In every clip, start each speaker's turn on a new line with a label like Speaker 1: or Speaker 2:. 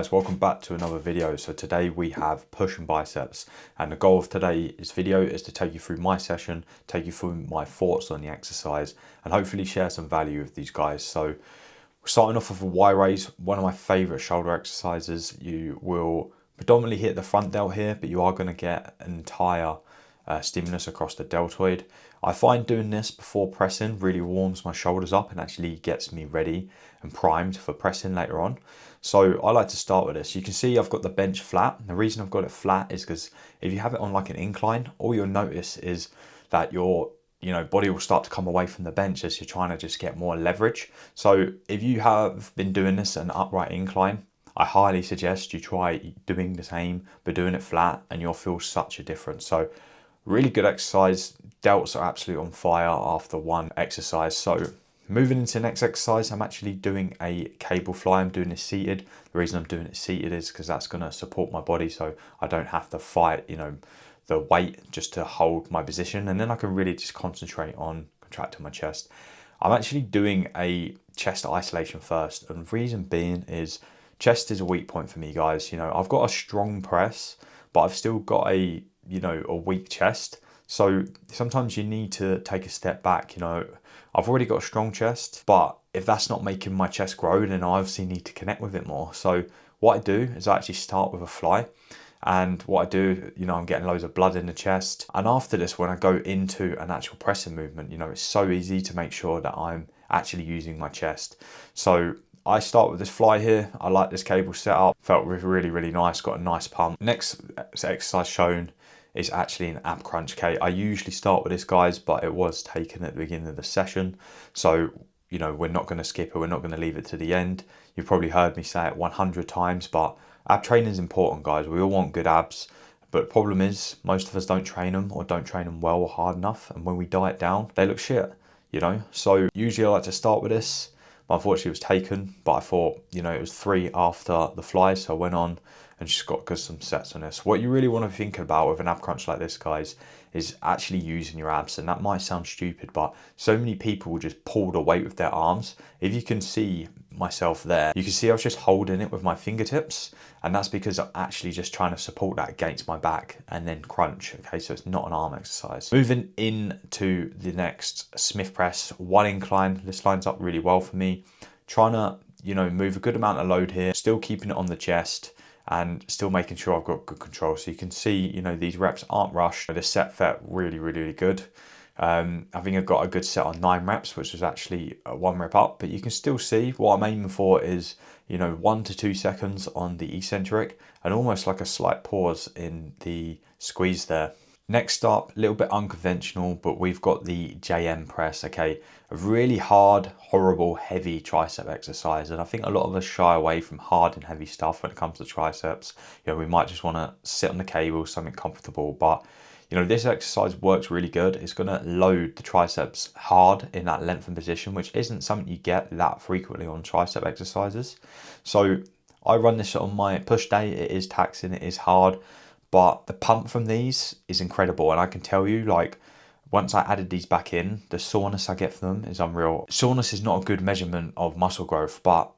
Speaker 1: Guys, welcome back to another video. So today we have push and biceps, and the goal of today's video is to take you through my session, take you through my thoughts on the exercise, and hopefully share some value with these guys. So starting off with a Y raise, one of my favorite shoulder exercises. You will predominantly hit the front delt here, but you are going to get an entire stimulus across the deltoid. I find doing this before pressing really warms my shoulders up and actually gets me ready and primed for pressing later on. So I like to start with this. You can see I've got the bench flat. The reason I've got it flat is because if you have it on like an incline, all you'll notice is that your body will start to come away from the bench as you're trying to just get more leverage. So if you have been doing this an upright incline, I highly suggest you try doing the same but doing it flat, and you'll feel such a difference. So really good exercise. Delts are absolutely on fire after one exercise. So moving into the next exercise, I'm actually doing a cable fly. I'm doing this seated. The reason I'm doing it seated is because that's going to support my body, so I don't have to fight the weight just to hold my position, and then I can really just concentrate on contracting my chest. I'm actually doing a chest isolation first, and the reason being is chest is a weak point for me, guys. I've got a strong press, but I've still got a weak chest. So sometimes you need to take a step back. I've already got a strong chest, but if that's not making my chest grow, then I obviously need to connect with it more. So what I do is I actually start with a fly. And what I do, I'm getting loads of blood in the chest. And after this, when I go into an actual pressing movement, it's so easy to make sure that I'm actually using my chest. So I start with this fly here. I like this cable setup. Felt really, really nice. Got a nice pump. Next exercise shown is actually an ab crunch. I usually start with this, guys, but it was taken at the beginning of the session. So, we're not going to skip it. We're not going to leave it to the end. You've probably heard me say it 100 times, but ab training is important, guys. We all want good abs, but the problem is most of us don't train them, or don't train them well or hard enough. And when we diet down, they look shit, So usually I like to start with this, but unfortunately it was taken. But I thought, it was 3 after the fly, so I went on and just got some sets on this. What you really want to think about with an ab crunch like this, guys, is actually using your abs. And that might sound stupid, but so many people just pull the weight with their arms. If you can see myself there, you can see I was just holding it with my fingertips, and that's because I'm actually just trying to support that against my back and then crunch. Okay, so it's not an arm exercise. Moving into the next Smith press, one incline. This lines up really well for me. Trying to move a good amount of load here, still keeping it on the chest and still making sure I've got good control. So you can see, these reps aren't rushed. The set felt really, really, really good. I think I got a good set on 9 reps, which was actually 1 rep up, but you can still see what I'm aiming for is, 1 to 2 seconds on the eccentric and almost like a slight pause in the squeeze there. Next up, a little bit unconventional, but we've got the JM press, okay? A really hard, horrible, heavy tricep exercise. And I think a lot of us shy away from hard and heavy stuff when it comes to triceps. We might just want to sit on the cable, something comfortable, but this exercise works really good. It's going to load the triceps hard in that lengthened position, which isn't something you get that frequently on tricep exercises. So I run this on my push day. It is taxing, it is hard, but the pump from these is incredible. And I can tell you, once I added these back in, the soreness I get from them is unreal. Soreness is not a good measurement of muscle growth, but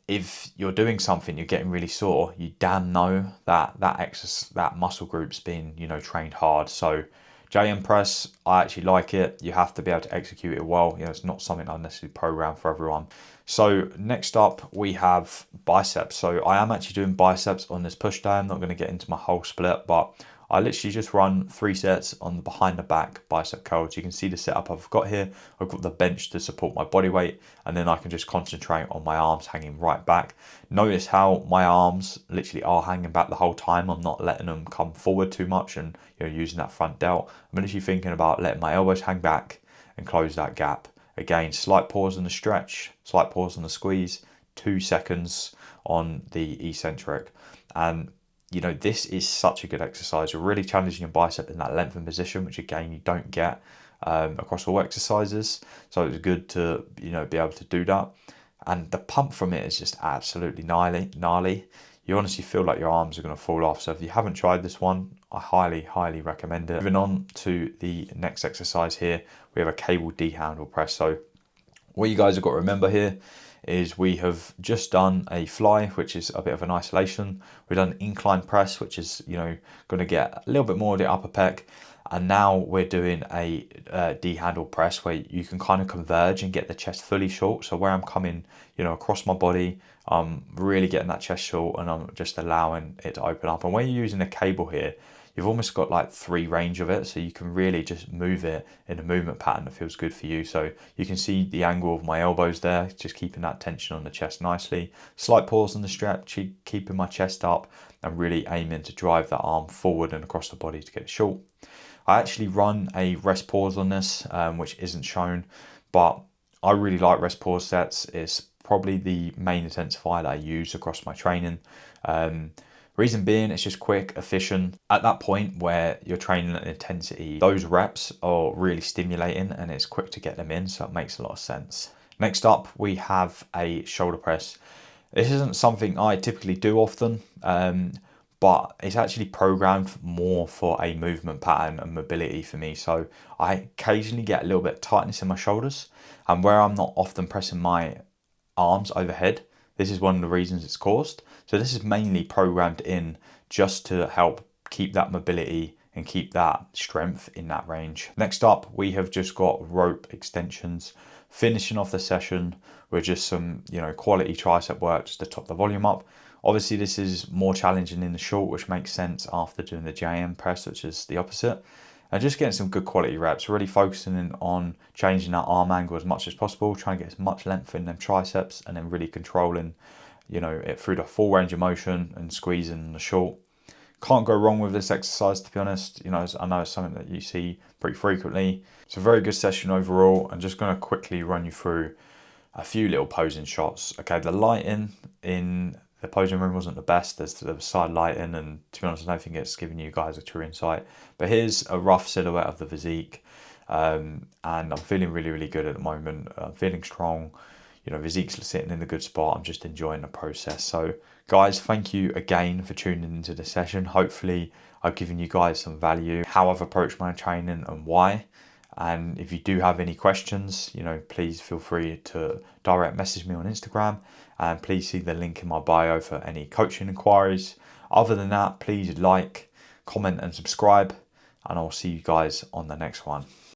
Speaker 1: if you're doing something, you're getting really sore, you damn know that muscle group's been, trained hard. So JM press, I actually like it. You have to be able to execute it well. It's not something I necessarily program for everyone. So next up we have biceps. So I am actually doing biceps on this push day. I'm not going to get into my whole split, but I literally just run 3 sets on the behind the back bicep curls. You can see the setup I've got here. I've got the bench to support my body weight, and then I can just concentrate on my arms hanging right back. Notice how my arms literally are hanging back the whole time. I'm not letting them come forward too much and using that front delt. I'm literally thinking about letting my elbows hang back and close that gap. Again, slight pause on the stretch, slight pause on the squeeze, 2 seconds on the eccentric. And this is such a good exercise. You're really challenging your bicep in that lengthened position, which again, you don't get across all exercises. So it's good to, be able to do that. And the pump from it is just absolutely gnarly. You honestly feel like your arms are going to fall off. So if you haven't tried this one, I highly, highly recommend it. Moving on to the next exercise here, we have a cable D handle press. So what you guys have got to remember here is we have just done a fly, which is a bit of an isolation. We've done incline press, which is, you know, going to get a little bit more of the upper pec. And now we're doing a D-handle press where you can kind of converge and get the chest fully short. So where I'm coming, you know, across my body, I'm really getting that chest short and I'm just allowing it to open up. And when you're using a cable here, you've almost got like 3 range of it. So you can really just move it in a movement pattern that feels good for you. So you can see the angle of my elbows there, just keeping that tension on the chest nicely. Slight pause on the stretch, keeping my chest up and really aiming to drive that arm forward and across the body to get it short. I actually run a rest pause on this, which isn't shown, but I really like rest pause sets. It's probably the main intensifier that I use across my training. Reason being, it's just quick, efficient. At that point where you're training at intensity, those reps are really stimulating and it's quick to get them in, so it makes a lot of sense. Next up, we have a shoulder press. This isn't something I typically do often, but it's actually programmed more for a movement pattern and mobility for me. So I occasionally get a little bit of tightness in my shoulders, and where I'm not often pressing my arms overhead, this is one of the reasons it's caused. So this is mainly programmed in just to help keep that mobility and keep that strength in that range. Next up, we have just got rope extensions. Finishing off the session with just some, you know, quality tricep work just to top the volume up. Obviously, this is more challenging in the short, which makes sense after doing the JM press, which is the opposite. And just getting some good quality reps, really focusing on changing that arm angle as much as possible, trying to get as much length in them triceps, and then really controlling, you know, it through the full range of motion and squeezing the short. Can't go wrong with this exercise, to be honest. You know, I know it's something that you see pretty frequently. It's a very good session overall. I'm just going to quickly run you through a few little posing shots. Okay, the lighting in the posing room wasn't the best. There's the side lighting, and to be honest, I don't think it's giving you guys a true insight. But here's a rough silhouette of the Physique, and I'm feeling really, really good at the moment. I'm feeling strong. You know, Physique's sitting in a good spot. I'm just enjoying the process. So, guys, thank you again for tuning into the session. Hopefully, I've given you guys some value, how I've approached my training and why. And if you do have any questions, you know, please feel free to direct message me on Instagram, and please see the link in my bio for any coaching inquiries. Other than that, please like, comment and subscribe, and I'll see you guys on the next one.